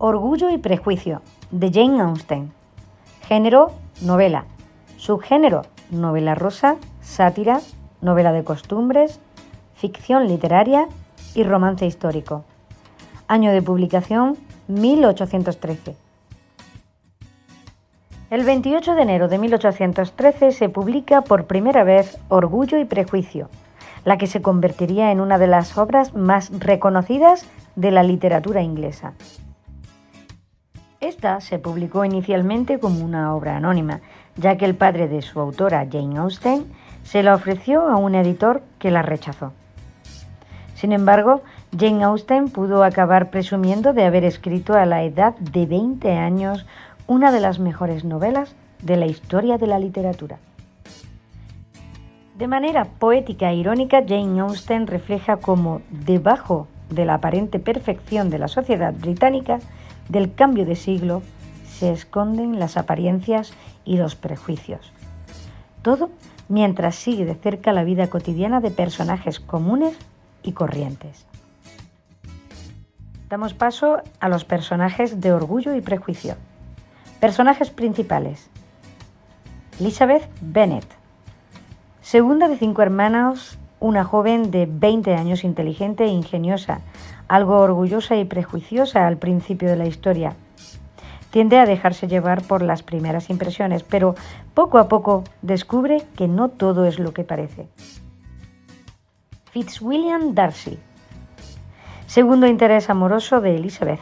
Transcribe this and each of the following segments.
Orgullo y prejuicio, de Jane Austen. Género, novela. Subgénero, novela rosa, sátira, novela de costumbres, ficción literaria y romance histórico. Año de publicación, 1813. El 28 de enero de 1813 se publica por primera vez Orgullo y prejuicio, la que se convertiría en una de las obras más reconocidas de la literatura inglesa. Esta se publicó inicialmente como una obra anónima, ya que el padre de su autora, Jane Austen, se la ofreció a un editor que la rechazó. Sin embargo, Jane Austen pudo acabar presumiendo de haber escrito a la edad de 20 años una de las mejores novelas de la historia de la literatura. De manera poética e irónica, Jane Austen refleja cómo, debajo de la aparente perfección de la sociedad británica del cambio de siglo, se esconden las apariencias y los prejuicios. Todo mientras sigue de cerca la vida cotidiana de personajes comunes y corrientes. Damos paso a los personajes de Orgullo y prejuicio. Personajes principales. Elizabeth Bennet. Segunda de 5 hermanos, una joven de 20 años inteligente e ingeniosa, algo orgullosa y prejuiciosa al principio de la historia. Tiende a dejarse llevar por las primeras impresiones, pero poco a poco descubre que no todo es lo que parece. Fitzwilliam Darcy. Segundo interés amoroso de Elizabeth.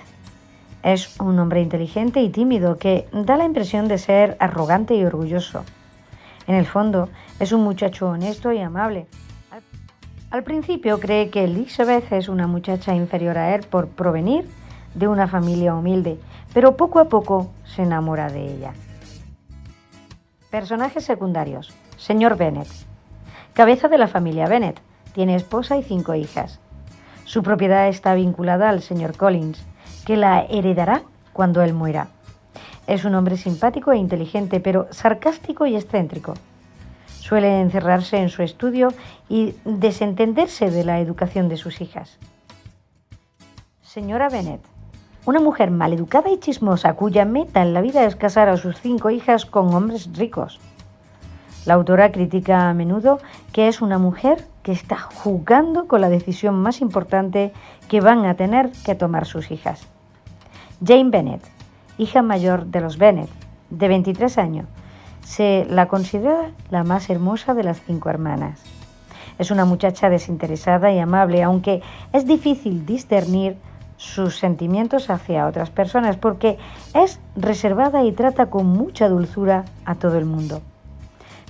Es un hombre inteligente y tímido que da la impresión de ser arrogante y orgulloso. En el fondo, es un muchacho honesto y amable. Al principio cree que Elizabeth es una muchacha inferior a él por provenir de una familia humilde, pero poco a poco se enamora de ella. Personajes secundarios. Señor Bennet. Cabeza de la familia Bennet. Tiene esposa y 5 hijas. Su propiedad está vinculada al señor Collins, que la heredará cuando él muera. Es un hombre simpático e inteligente, pero sarcástico y excéntrico. Suele encerrarse en su estudio y desentenderse de la educación de sus hijas. Señora Bennet. Una mujer maleducada y chismosa cuya meta en la vida es casar a sus 5 hijas con hombres ricos. La autora critica a menudo que es una mujer que está jugando con la decisión más importante que van a tener que tomar sus hijas. Jane Bennet, hija mayor de los Bennet, de 23 años, se la considera la más hermosa de las 5 hermanas. Es una muchacha desinteresada y amable, aunque es difícil discernir sus sentimientos hacia otras personas porque es reservada y trata con mucha dulzura a todo el mundo.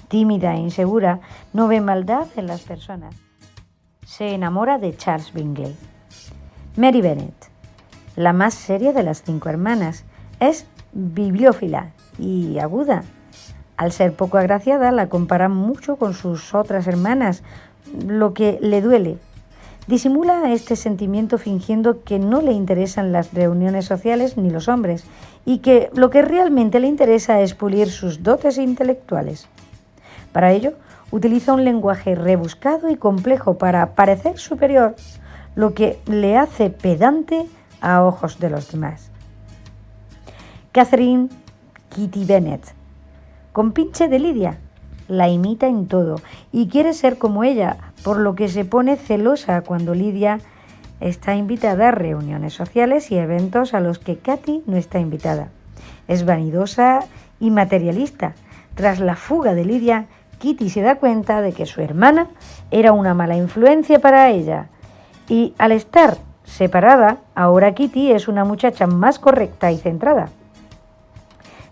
Tímida e insegura, no ve maldad en las personas. Se enamora de Charles Bingley. Mary Bennet, la más seria de las 5 hermanas, es bibliófila y aguda. Al ser poco agraciada, la comparan mucho con sus otras hermanas, lo que le duele. Disimula este sentimiento fingiendo que no le interesan las reuniones sociales ni los hombres, y que lo que realmente le interesa es pulir sus dotes intelectuales. Para ello, utiliza un lenguaje rebuscado y complejo para parecer superior, lo que le hace pedante a ojos de los demás. Catherine Kitty Bennet. Compinche de Lidia, la imita en todo y quiere ser como ella, por lo que se pone celosa cuando Lidia está invitada a reuniones sociales y eventos a los que Katy no está invitada. Es vanidosa y materialista. Tras la fuga de Lidia, Kitty se da cuenta de que su hermana era una mala influencia para ella y al estar separada, ahora Kitty es una muchacha más correcta y centrada.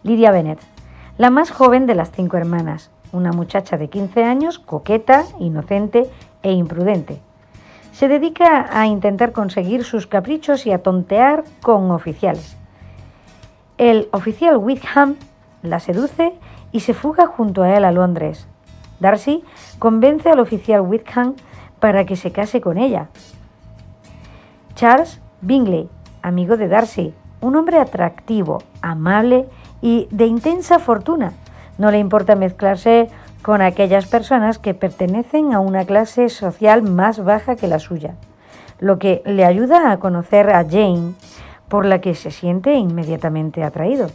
Lydia Bennet, la más joven de las 5 hermanas, una muchacha de 15 años, coqueta, inocente e imprudente. Se dedica a intentar conseguir sus caprichos y a tontear con oficiales. El oficial Wickham la seduce y se fuga junto a él a Londres. Darcy convence al oficial Wickham para que se case con ella. Charles Bingley, amigo de Darcy, un hombre atractivo, amable y de intensa fortuna. No le importa mezclarse con aquellas personas que pertenecen a una clase social más baja que la suya, lo que le ayuda a conocer a Jane por la que se siente inmediatamente atraído.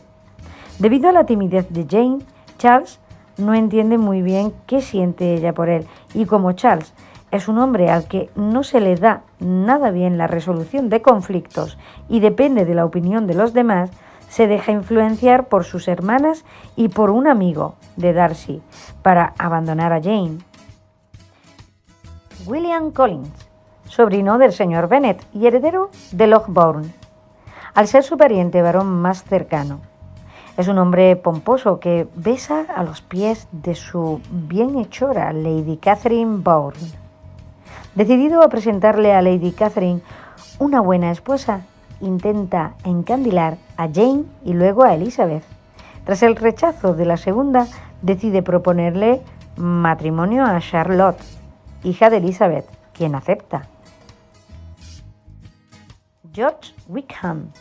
Debido a la timidez de Jane, Charles no entiende muy bien qué siente ella por él, y como Charles es un hombre al que no se le da nada bien la resolución de conflictos y depende de la opinión de los demás, se deja influenciar por sus hermanas y por un amigo de Darcy para abandonar a Jane. William Collins, sobrino del señor Bennet y heredero de Lochbourne, al ser su pariente varón más cercano. Es un hombre pomposo que besa a los pies de su bienhechora Lady Catherine Bourne. Decidido a presentarle a Lady Catherine una buena esposa, intenta encandilar a Jane y luego a Elizabeth. Tras el rechazo de la segunda, decide proponerle matrimonio a Charlotte, hija de Elizabeth, quien acepta. George Wickham,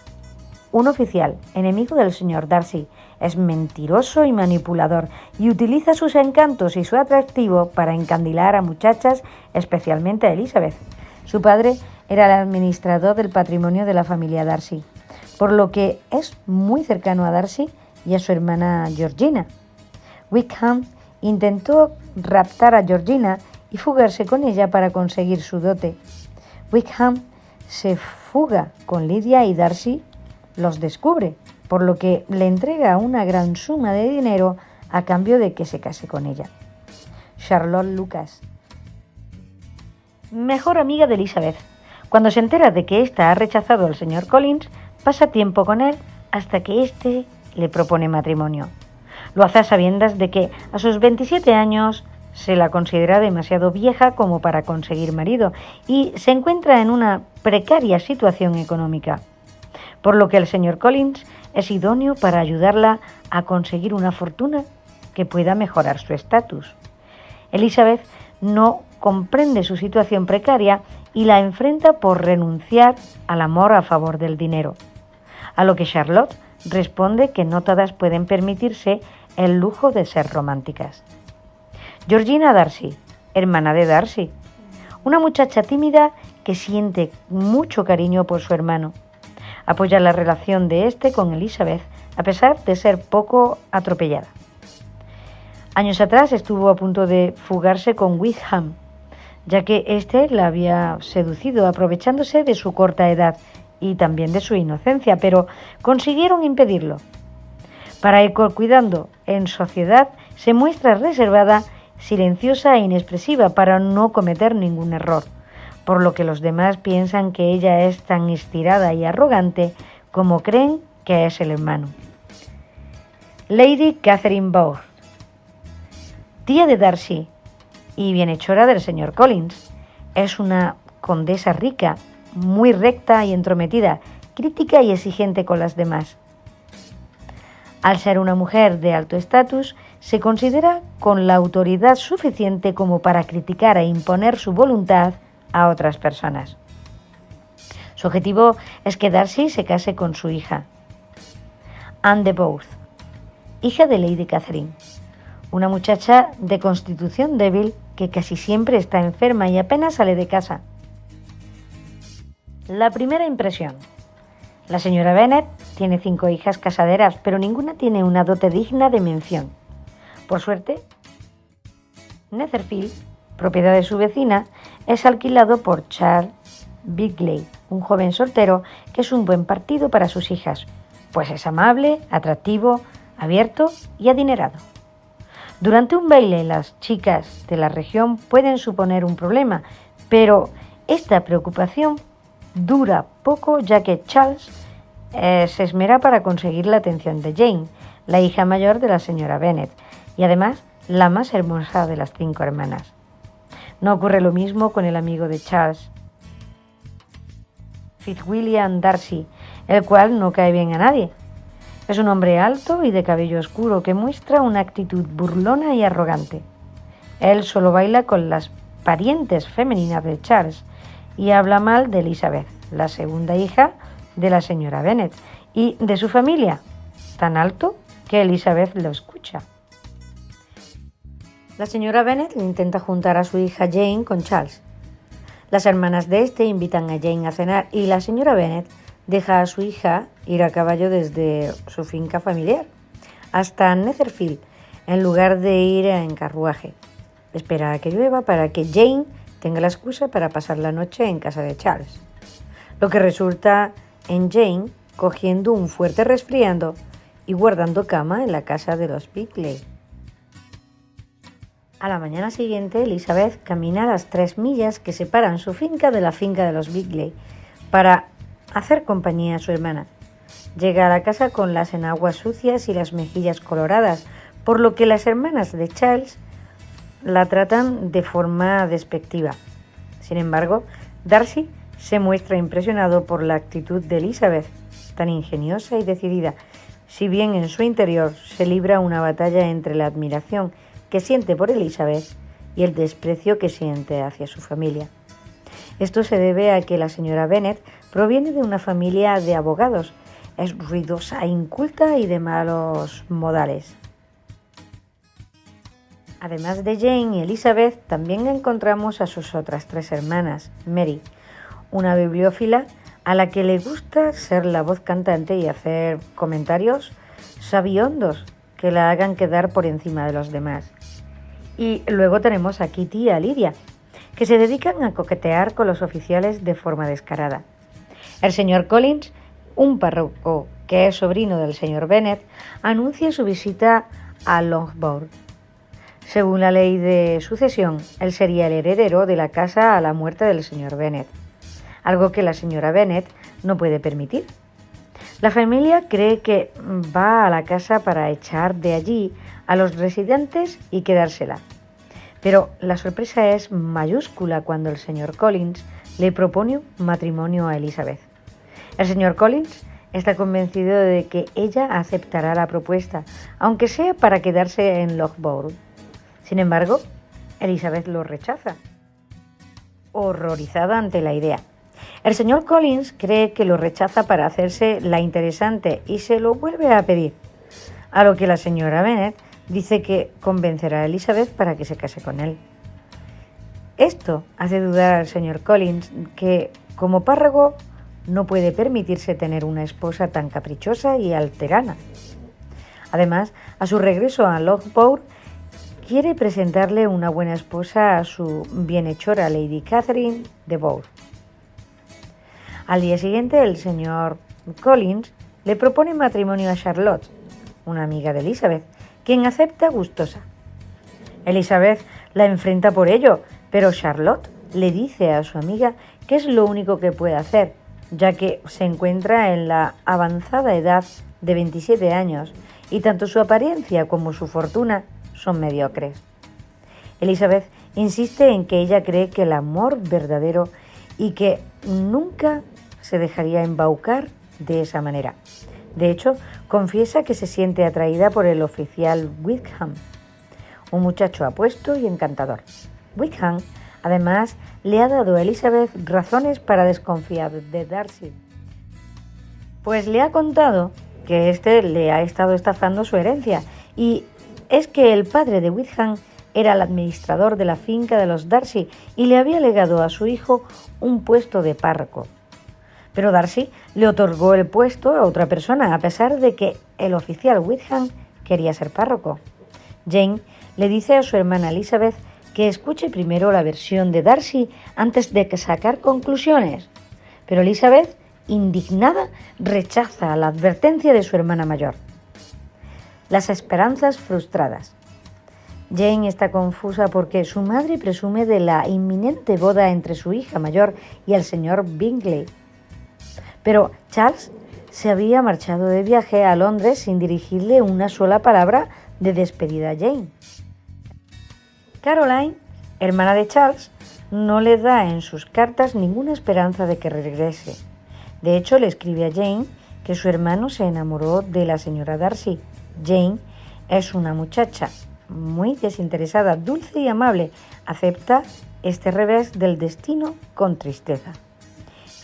un oficial, enemigo del señor Darcy, es mentiroso y manipulador y utiliza sus encantos y su atractivo para encandilar a muchachas, especialmente a Elizabeth. Su padre era el administrador del patrimonio de la familia Darcy, por lo que es muy cercano a Darcy y a su hermana Georgina. Wickham intentó raptar a Georgina y fugarse con ella para conseguir su dote. Wickham se fuga con Lydia y Darcy los descubre, por lo que le entrega una gran suma de dinero a cambio de que se case con ella. Charlotte Lucas, mejor amiga de Elizabeth. Cuando se entera de que ésta ha rechazado al señor Collins, pasa tiempo con él hasta que éste le propone matrimonio. Lo hace a sabiendas de que a sus 27 años se la considera demasiado vieja como para conseguir marido y se encuentra en una precaria situación económica, por lo que el señor Collins es idóneo para ayudarla a conseguir una fortuna que pueda mejorar su estatus. Elizabeth no comprende su situación precaria y la enfrenta por renunciar al amor a favor del dinero, a lo que Charlotte responde que no todas pueden permitirse el lujo de ser románticas. Georgina Darcy, hermana de Darcy, una muchacha tímida que siente mucho cariño por su hermano. Apoya la relación de este con Elizabeth, a pesar de ser poco atropellada. Años atrás estuvo a punto de fugarse con Wickham, ya que éste la había seducido aprovechándose de su corta edad y también de su inocencia, pero consiguieron impedirlo. Para ir cuidando en sociedad, se muestra reservada, silenciosa e inexpresiva para no cometer ningún error, por lo que los demás piensan que ella es tan estirada y arrogante como creen que es el hermano. Lady Catherine Bourne, tía de Darcy y bienhechora del señor Collins, es una condesa rica, muy recta y entrometida, crítica y exigente con las demás. Al ser una mujer de alto estatus, se considera con la autoridad suficiente como para criticar e imponer su voluntad a otras personas. Su objetivo es que Darcy se case con su hija, Anne de Bourgh, hija de Lady Catherine, una muchacha de constitución débil que casi siempre está enferma y apenas sale de casa. La primera impresión. La señora Bennet tiene 5 hijas casaderas, pero ninguna tiene una dote digna de mención. Por suerte, Netherfield, propiedad de su vecina, es alquilado por Charles Bigley, un joven soltero que es un buen partido para sus hijas, pues es amable, atractivo, abierto y adinerado. Durante un baile, las chicas de la región pueden suponer un problema, pero esta preocupación dura poco, ya que Charles se esmera para conseguir la atención de Jane, la hija mayor de la señora Bennet, y además la más hermosa de las 5 hermanas. No ocurre lo mismo con el amigo de Charles, Fitzwilliam Darcy, el cual no cae bien a nadie. Es un hombre alto y de cabello oscuro que muestra una actitud burlona y arrogante. Él solo baila con las parientes femeninas de Charles y habla mal de Elizabeth, la segunda hija de la señora Bennet, y de su familia, tan alto que Elizabeth lo escucha. La señora Bennet intenta juntar a su hija Jane con Charles. Las hermanas de este invitan a Jane a cenar y la señora Bennet deja a su hija ir a caballo desde su finca familiar hasta Netherfield, en lugar de ir en carruaje. Espera a que llueva para que Jane tenga la excusa para pasar la noche en casa de Charles, lo que resulta en Jane cogiendo un fuerte resfriado y guardando cama en la casa de los Bingley. A la mañana siguiente, Elizabeth camina las 3 millas que separan su finca de la finca de los Bingley para hacer compañía a su hermana. Llega a la casa con las enaguas sucias y las mejillas coloradas, por lo que las hermanas de Charles la tratan de forma despectiva. Sin embargo, Darcy se muestra impresionado por la actitud de Elizabeth, tan ingeniosa y decidida, si bien en su interior se libra una batalla entre la admiración que siente por Elizabeth y el desprecio que siente hacia su familia. Esto se debe a que la señora Bennet proviene de una familia de abogados, es ruidosa, inculta y de malos modales. Además de Jane y Elizabeth, también encontramos a sus otras 3 hermanas, Mary, una bibliófila a la que le gusta ser la voz cantante y hacer comentarios sabiondos que la hagan quedar por encima de los demás. Y luego tenemos a Kitty y a Lydia, que se dedican a coquetear con los oficiales de forma descarada. El señor Collins, un párroco que es sobrino del señor Bennet, anuncia su visita a Longbourn. Según la ley de sucesión, él sería el heredero de la casa a la muerte del señor Bennet, algo que la señora Bennet no puede permitir. La familia cree que va a la casa para echar de allí a los residentes y quedársela. Pero la sorpresa es mayúscula cuando el señor Collins le propone matrimonio a Elizabeth. El señor Collins está convencido de que ella aceptará la propuesta, aunque sea para quedarse en Loughborough. Sin embargo, Elizabeth lo rechaza, horrorizada ante la idea. El señor Collins cree que lo rechaza para hacerse la interesante y se lo vuelve a pedir, a lo que la señora Bennet dice que convencerá a Elizabeth para que se case con él. Esto hace dudar al señor Collins, que como párroco no puede permitirse tener una esposa tan caprichosa y alterana. Además, a su regreso a Loughborough, quiere presentarle una buena esposa a su bienhechora Lady Catherine de Bourgh. Al día siguiente, el señor Collins le propone matrimonio a Charlotte, una amiga de Elizabeth, quien acepta gustosa. Elizabeth la enfrenta por ello, pero Charlotte le dice a su amiga que es lo único que puede hacer, ya que se encuentra en la avanzada edad de 27 años y tanto su apariencia como su fortuna son mediocres. Elizabeth insiste en que ella cree que el amor verdadero y que nunca se dejaría embaucar de esa manera. De hecho, confiesa que se siente atraída por el oficial Wickham, un muchacho apuesto y encantador. Wickham, además, le ha dado a Elizabeth razones para desconfiar de Darcy, pues le ha contado que éste le ha estado estafando su herencia, y es que el padre de Wickham era el administrador de la finca de los Darcy y le había legado a su hijo un puesto de párroco. Pero Darcy le otorgó el puesto a otra persona, a pesar de que el oficial Wickham quería ser párroco. Jane le dice a su hermana Elizabeth que escuche primero la versión de Darcy antes de sacar conclusiones, pero Elizabeth, indignada, rechaza la advertencia de su hermana mayor. Las esperanzas frustradas. Jane está confusa porque su madre presume de la inminente boda entre su hija mayor y el señor Bingley. Pero Charles se había marchado de viaje a Londres sin dirigirle una sola palabra de despedida a Jane. Caroline, hermana de Charles, no le da en sus cartas ninguna esperanza de que regrese. De hecho, le escribe a Jane que su hermano se enamoró de la señora Darcy. Jane es una muchacha muy desinteresada, dulce y amable. Acepta este revés del destino con tristeza.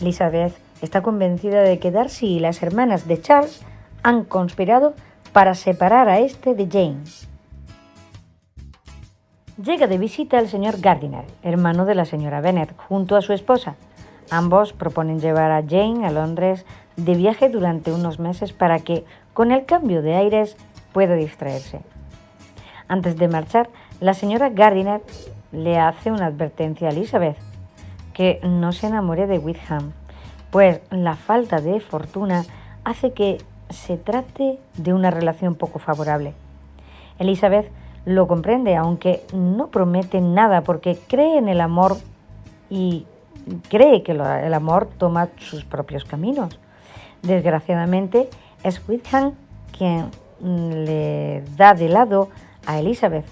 Elizabeth está convencida de que Darcy y las hermanas de Charles han conspirado para separar a este de Jane. Llega de visita el señor Gardiner, hermano de la señora Bennet, junto a su esposa. Ambos proponen llevar a Jane a Londres de viaje durante unos meses para que, con el cambio de aires, pueda distraerse. Antes de marchar, la señora Gardiner le hace una advertencia a Elizabeth, que no se enamore de Wickham, pues la falta de fortuna hace que se trate de una relación poco favorable. Elizabeth lo comprende, aunque no promete nada porque cree en el amor y cree que el amor toma sus propios caminos. Desgraciadamente, es Wickham quien le da de lado a Elizabeth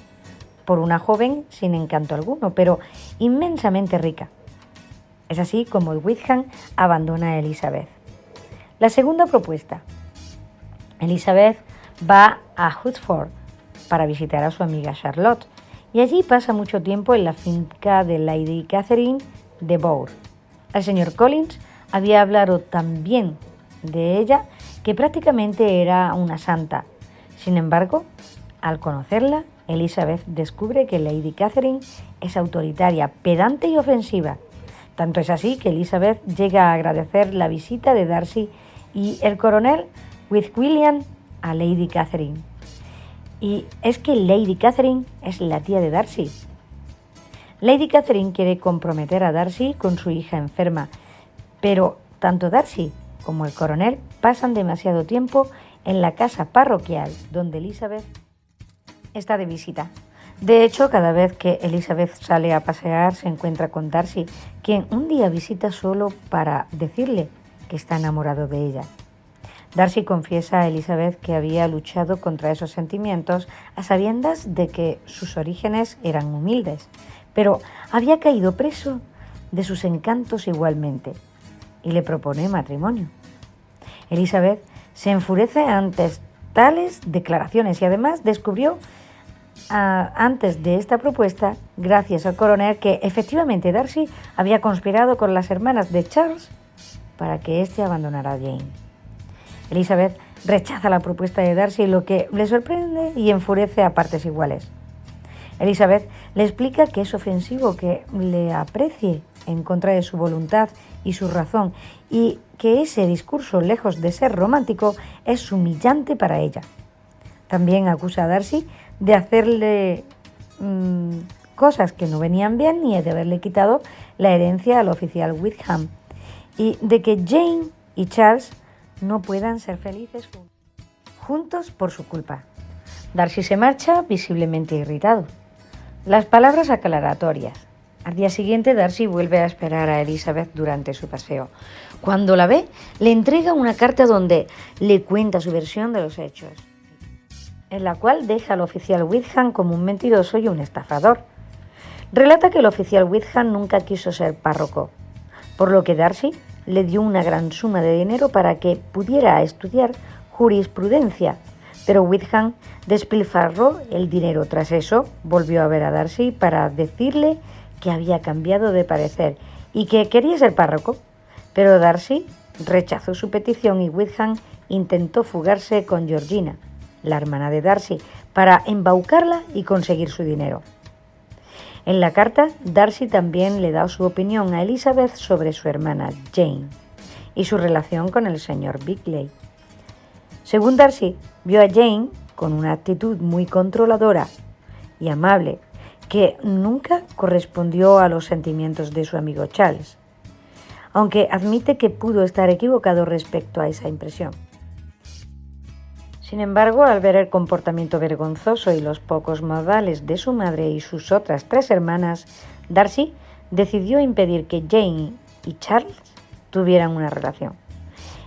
por una joven sin encanto alguno, pero inmensamente rica. Es así como Wickham abandona a Elizabeth. La segunda propuesta. Elizabeth va a Huxford para visitar a su amiga Charlotte y allí pasa mucho tiempo en la finca de Lady Catherine de Bourgh. El señor Collins había hablado tan bien de ella que prácticamente era una santa. Sin embargo, al conocerla, Elizabeth descubre que Lady Catherine es autoritaria, pedante y ofensiva. Tanto es así que Elizabeth llega a agradecer la visita de Darcy y el coronel Fitzwilliam a Lady Catherine. Y es que Lady Catherine es la tía de Darcy. Lady Catherine quiere comprometer a Darcy con su hija enferma, pero tanto Darcy como el coronel pasan demasiado tiempo en la casa parroquial donde Elizabeth está de visita. De hecho, cada vez que Elizabeth sale a pasear se encuentra con Darcy, quien un día visita solo para decirle que está enamorado de ella. Darcy confiesa a Elizabeth que había luchado contra esos sentimientos a sabiendas de que sus orígenes eran humildes, pero había caído preso de sus encantos igualmente y le propone matrimonio. Elizabeth se enfurece ante tales declaraciones y además descubrió antes de esta propuesta, gracias al coronel, que efectivamente Darcy había conspirado con las hermanas de Charles para que éste abandonara a Jane. Elizabeth rechaza la propuesta de Darcy, lo que le sorprende y enfurece a partes iguales. Elizabeth le explica que es ofensivo que le aprecie en contra de su voluntad y su razón y que ese discurso, lejos de ser romántico, es humillante para ella. También acusa a Darcy de hacerle cosas que no venían bien y de haberle quitado la herencia al oficial Wickham y de que Jane y Charles no puedan ser felices juntos por su culpa. Darcy se marcha visiblemente irritado. Las palabras aclaratorias. Al día siguiente, Darcy vuelve a esperar a Elizabeth durante su paseo. Cuando la ve, le entrega una carta donde le cuenta su versión de los hechos, en la cual deja al oficial Wickham como un mentiroso y un estafador. Relata que el oficial Wickham nunca quiso ser párroco, por lo que Darcy le dio una gran suma de dinero para que pudiera estudiar jurisprudencia, pero Wickham despilfarró el dinero. Tras eso, volvió a ver a Darcy para decirle que había cambiado de parecer y que quería ser párroco, pero Darcy rechazó su petición y Wickham intentó fugarse con Georgina, la hermana de Darcy, para embaucarla y conseguir su dinero. En la carta, Darcy también le da su opinión a Elizabeth sobre su hermana Jane y su relación con el señor Bingley. Según Darcy, vio a Jane con una actitud muy controladora y amable que nunca correspondió a los sentimientos de su amigo Charles, aunque admite que pudo estar equivocado respecto a esa impresión. Sin embargo, al ver el comportamiento vergonzoso y los pocos modales de su madre y sus otras 3 hermanas, Darcy decidió impedir que Jane y Charles tuvieran una relación.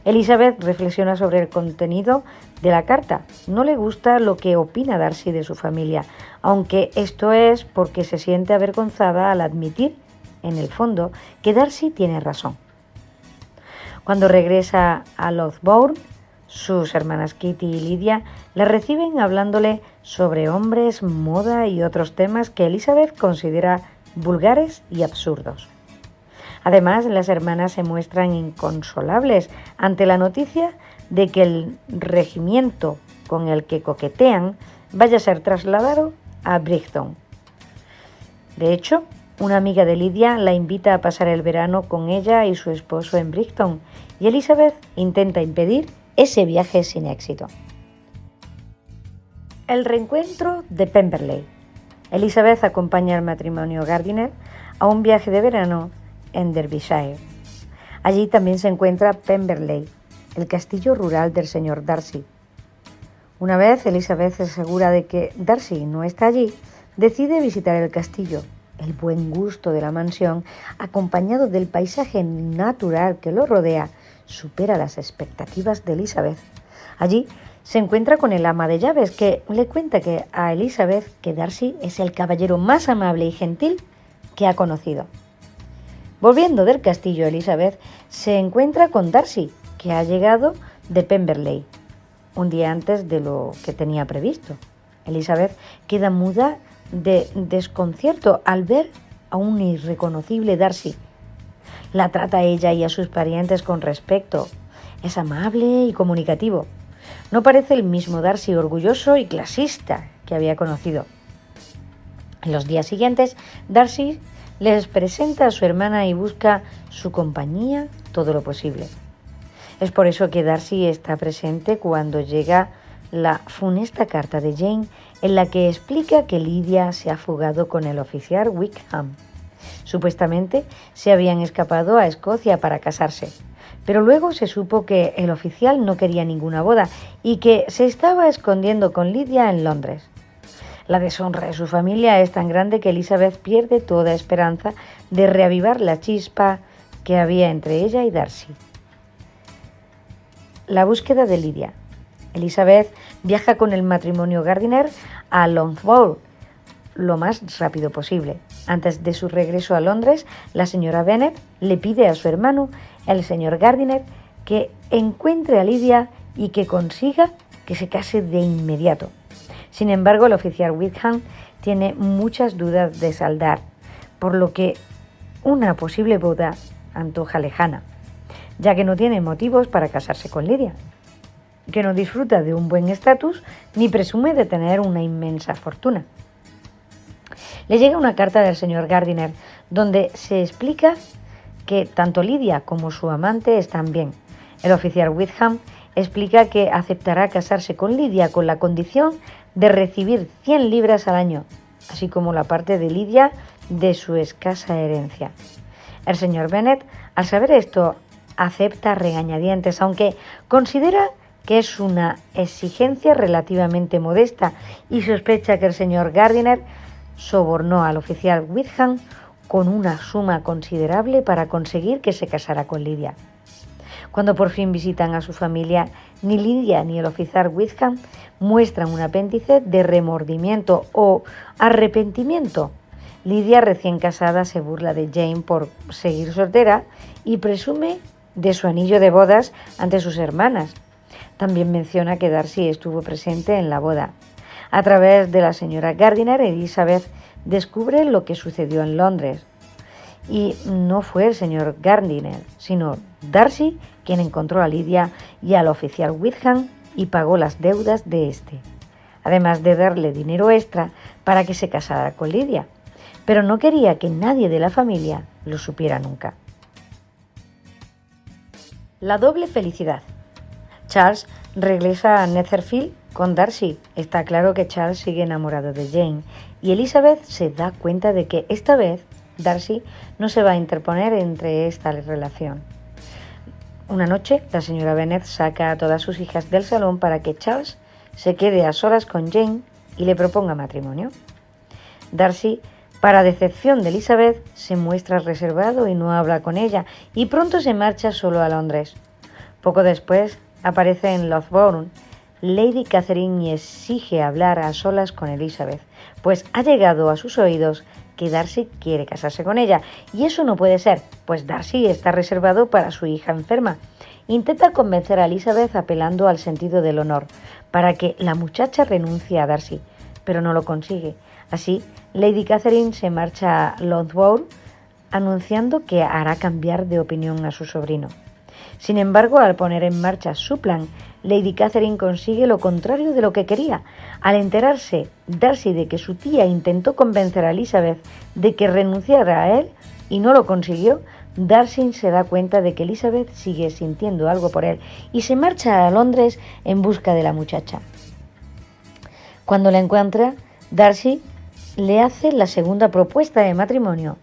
Elizabeth reflexiona sobre el contenido de la carta. No le gusta lo que opina Darcy de su familia, aunque esto es porque se siente avergonzada al admitir, en el fondo, que Darcy tiene razón. Cuando regresa a Lothbourne, sus hermanas Kitty y Lydia la reciben hablándole sobre hombres, moda y otros temas que Elizabeth considera vulgares y absurdos. Además, las hermanas se muestran inconsolables ante la noticia de que el regimiento con el que coquetean vaya a ser trasladado a Brighton. De hecho, Una amiga de Lidia la invita a pasar el verano con ella y su esposo en Brighton, y Elizabeth intenta impedir ese viaje sin éxito. El reencuentro de Pemberley. Elizabeth acompaña al matrimonio Gardiner a un viaje de verano en Derbyshire. Allí también se encuentra Pemberley, el castillo rural del señor Darcy. Una vez Elizabeth se asegura de que Darcy no está allí, decide visitar el castillo. El buen gusto de la mansión, acompañado del paisaje natural que lo rodea, supera las expectativas de Elizabeth. Allí se encuentra con el ama de llaves, que le cuenta a Elizabeth que Darcy es el caballero más amable y gentil que ha conocido. Volviendo del castillo, Elizabeth se encuentra con Darcy, que ha llegado de Pemberley, un día antes de lo que tenía previsto. Elizabeth queda muda de desconcierto al ver a un irreconocible Darcy. La trata a ella y a sus parientes con respeto. Es amable y comunicativo. No parece el mismo Darcy orgulloso y clasista que había conocido. En los días siguientes, Darcy les presenta a su hermana y busca su compañía todo lo posible. Es por eso que Darcy está presente cuando llega la funesta carta de Jane, en la que explica que Lidia se ha fugado con el oficial Wickham. Supuestamente se habían escapado a Escocia para casarse, pero luego se supo que el oficial no quería ninguna boda y que se estaba escondiendo con Lidia en Londres. La deshonra de su familia es tan grande que Elizabeth pierde toda esperanza de reavivar la chispa que había entre ella y Darcy. La búsqueda de Lidia. Elizabeth viaja con el matrimonio Gardiner a Loughborough lo más rápido posible. Antes de su regreso a Londres, la señora Bennet le pide a su hermano, el señor Gardiner, que encuentre a Lidia y que consiga que se case de inmediato. Sin embargo, el oficial Wickham tiene muchas dudas de saldar, por lo que una posible boda antoja lejana, ya que no tiene motivos para casarse con Lidia, que no disfruta de un buen estatus ni presume de tener una inmensa fortuna. Le llega una carta del señor Gardiner donde se explica que tanto Lidia como su amante están bien. El oficial Wickham explica que aceptará casarse con Lidia con la condición de recibir 100 libras al año, así como la parte de Lidia de su escasa herencia. El señor Bennet, al saber esto, acepta regañadientes, aunque considera que es una exigencia relativamente modesta y sospecha que el señor Gardiner sobornó al oficial Wickham con una suma considerable para conseguir que se casara con Lidia. Cuando por fin visitan a su familia, ni Lidia ni el oficial Wickham muestran un apéndice de remordimiento o arrepentimiento. Lidia, recién casada, se burla de Jane por seguir soltera y presume de su anillo de bodas ante sus hermanas. También menciona que Darcy estuvo presente en la boda. A través de la señora Gardiner, Elizabeth descubre lo que sucedió en Londres. Y no fue el señor Gardiner, sino Darcy quien encontró a Lidia y al oficial Wickham y pagó las deudas de este, además de darle dinero extra para que se casara con Lidia. Pero no quería que nadie de la familia lo supiera nunca. La doble felicidad. Charles regresa a Netherfield con Darcy. Está claro que Charles sigue enamorado de Jane y Elizabeth se da cuenta de que esta vez Darcy no se va a interponer entre esta relación. Una noche, la señora Bennet saca a todas sus hijas del salón para que Charles se quede a solas con Jane y le proponga matrimonio. Darcy, para decepción de Elizabeth, se muestra reservado y no habla con ella, y pronto se marcha solo a Londres. Poco después, aparece en Loughborough Lady Catherine y exige hablar a solas con Elizabeth, pues ha llegado a sus oídos que Darcy quiere casarse con ella, y eso no puede ser, pues Darcy está reservado para su hija enferma. Intenta convencer a Elizabeth apelando al sentido del honor, para que la muchacha renuncie a Darcy, pero no lo consigue. Así, Lady Catherine se marcha a Loughborough, anunciando que hará cambiar de opinión a su sobrino. Sin embargo, al poner en marcha su plan, Lady Catherine consigue lo contrario de lo que quería. Al enterarse Darcy de que su tía intentó convencer a Elizabeth de que renunciara a él y no lo consiguió, Darcy se da cuenta de que Elizabeth sigue sintiendo algo por él y se marcha a Londres en busca de la muchacha. Cuando la encuentra, Darcy le hace la segunda propuesta de matrimonio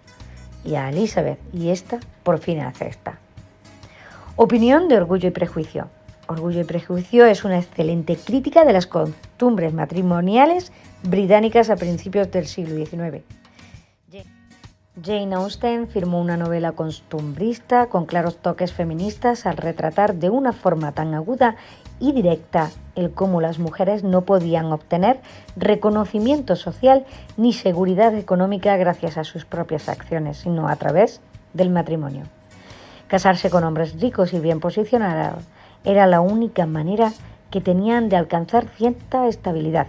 y a Elizabeth, y esta por fin acepta. Opinión de Orgullo y Prejuicio. Orgullo y Prejuicio es una excelente crítica de las costumbres matrimoniales británicas a principios del siglo XIX. Jane Austen firmó una novela costumbrista con claros toques feministas al retratar de una forma tan aguda y directa el cómo las mujeres no podían obtener reconocimiento social ni seguridad económica gracias a sus propias acciones, sino a través del matrimonio. Casarse con hombres ricos y bien posicionados era la única manera que tenían de alcanzar cierta estabilidad,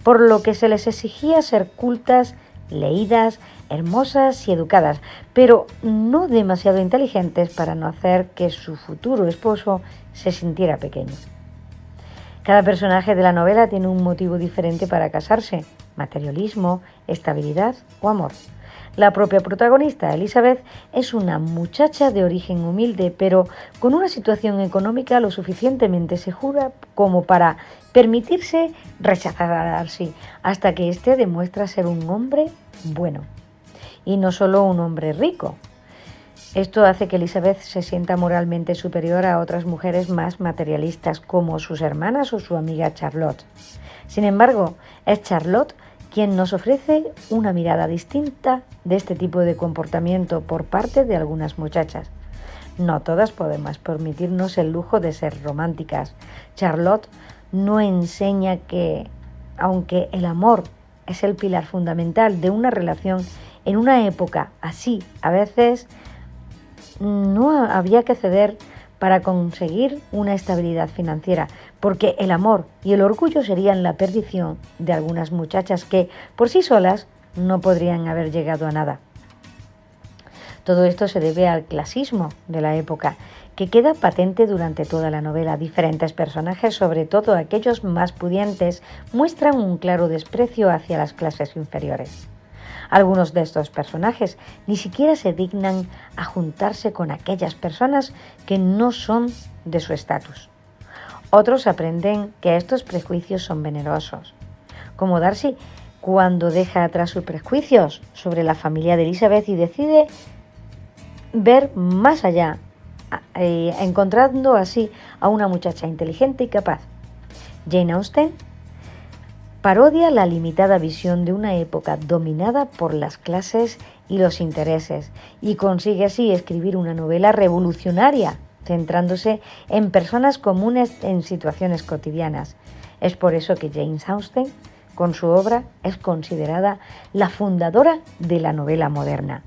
por lo que se les exigía ser cultas, leídas, hermosas y educadas, pero no demasiado inteligentes para no hacer que su futuro esposo se sintiera pequeño. Cada personaje de la novela tiene un motivo diferente para casarse: materialismo, estabilidad o amor. La propia protagonista, Elizabeth, es una muchacha de origen humilde, pero con una situación económica lo suficientemente segura como para permitirse rechazar a Darcy, hasta que éste demuestra ser un hombre bueno. Y no solo un hombre rico. Esto hace que Elizabeth se sienta moralmente superior a otras mujeres más materialistas, como sus hermanas o su amiga Charlotte. Sin embargo, es Charlotte quien nos ofrece una mirada distinta de este tipo de comportamiento por parte de algunas muchachas. No todas podemos permitirnos el lujo de ser románticas. Charlotte nos enseña que, aunque el amor es el pilar fundamental de una relación, en una época así, a veces no había que ceder para conseguir una estabilidad financiera, porque el amor y el orgullo serían la perdición de algunas muchachas que, por sí solas, no podrían haber llegado a nada. Todo esto se debe al clasismo de la época, que queda patente durante toda la novela. Diferentes personajes, sobre todo aquellos más pudientes, muestran un claro desprecio hacia las clases inferiores. Algunos de estos personajes ni siquiera se dignan a juntarse con aquellas personas que no son de su estatus. Otros aprenden que estos prejuicios son venenosos, como Darcy, cuando deja atrás sus prejuicios sobre la familia de Elizabeth y decide ver más allá, encontrando así a una muchacha inteligente y capaz. Jane Austen parodia la limitada visión de una época dominada por las clases y los intereses, y consigue así escribir una novela revolucionaria, centrándose en personas comunes en situaciones cotidianas. Es por eso que Jane Austen, con su obra, es considerada la fundadora de la novela moderna.